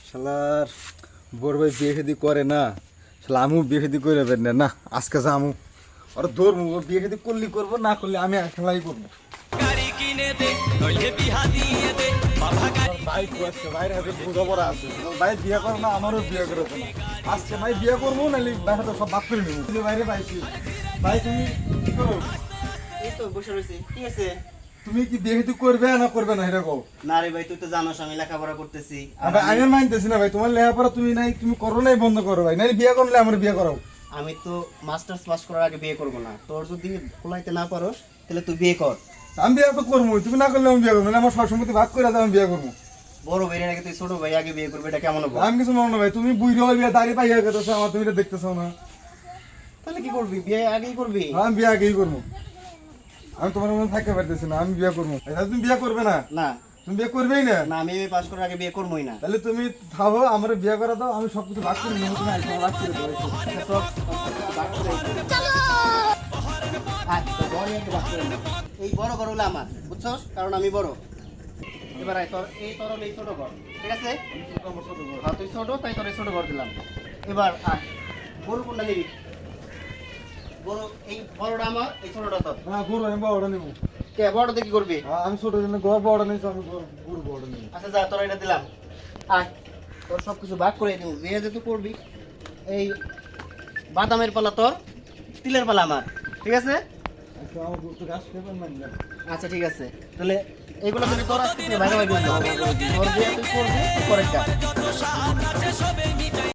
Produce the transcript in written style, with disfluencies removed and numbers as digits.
শালার বড় ভাই বিয়ে শাদি করে না, শালা আমিও বিয়ে শাদি করে বের না। আজকে যামু আর ধরবো, বিয়ে শাদি করলে করবো, না করলে আমি খেলাই করবো। ভাই আজকে ভাইয়ের হাতে বোঝাপড়া আছে, ভাই বিয়ে করো না, আমারও বিয়ে করে না। আজকে ভাই বিয়ে করবো, নাহলে ভাই হাতে সব বাদ করে নেবো। বাইরে পাইছি ভাই, তুমি কি করো? এই তো বসে রয়েছি। কি আছে? তুমি কি বিয়ে শাদি করবে না করবে না এরকম? না রে ভাই, তুই তো জানোস আমি লেখাপড়া করতেছি। আমি মানতেছি না ভাই, তোমার লেখাপড়া তুমি নাই, তুমি করো নাই, বন্ধ করো ভাই, নাহলে বিয়ে করলে আমার বিয়ে করাও। আমি তো মাস্টার্স পাস করার আগে বিয়ে করব না। তোর যদি খোলাইতে না পারোস তাহলে তুই বিয়ে কর। আমি বিয়ে তো করবো, তুমি না করলে আমি বিয়ে করবো না। আমার সব সম্পত্তি ভাগ করে দাও, আমি বিয়ে করবো। বড় ভাইয়ের আগে তুই ছোট ভাই আগে বিয়ে করবি, এটা কেমন হবে? আমি কিছু মনে না ভাই, তুমি বুঝে হয়ে বিয়ে দাঁড়িয়ে পাইয়া গেছো আমার, তুমি এটা দেখতেছো না। তাহলে কি করবি? বিয়ে আগেই করবি? আমি বিয়ে আগেই করবো, আমি তোমার মনে থাকতে পারতেছি না, আমি বিয়ে করবো। তুমি বিয়ে করবে না? না তুমি বিয়ে করবেই না? না, আমি এমএ পাস করার আগে বিয়ে করবই না। তাহলে তুমি থাকো, আমার বিয়ে করে দাও, আমি সবকিছু ভাগ করে নেবো, তুমি একদম ভাগ করে দেবো। সব ভাগ করে চলো। বড় একটু ভাগ করে নে। এই বড় ঘর হলো আমার, বুঝছস? কারণ আমি বড়। এবার আয়, তোর এই তোর হলো এই ছোট ঘর, ঠিক আছে? হ্যাঁ, তুই ছোট, তাই তোর এই ছোট ঘর দিলাম। এবার আয়, গরু কোনটা নিবি? গরু এই বড়টা আমার, এই ছোটটা তোর। হ্যাঁ গরু আমি বড়টা নেবো। কে বড়টা কি করবি? আমি ছোট জন্য ঘর বড় নিয়েছি, আমি গরু বড় নেবো। আচ্ছা যা, তোর এটা দিলাম। আয়, তোর সব কিছু ভাগ করে দিব। বিয়ে যেহেতু করবি, এই বাদামের পালা তোর, তিলের পালা আমার, ঠিক আছে? আচ্ছা আমার গরু তো ঘাস খেয়ে না। আচ্ছা ঠিক আছে, তাহলে এইগুলো যদি তোর আজকে ভাগাভাগি করবি, তোর বিয়ে তুই করবি, পরের কাজ।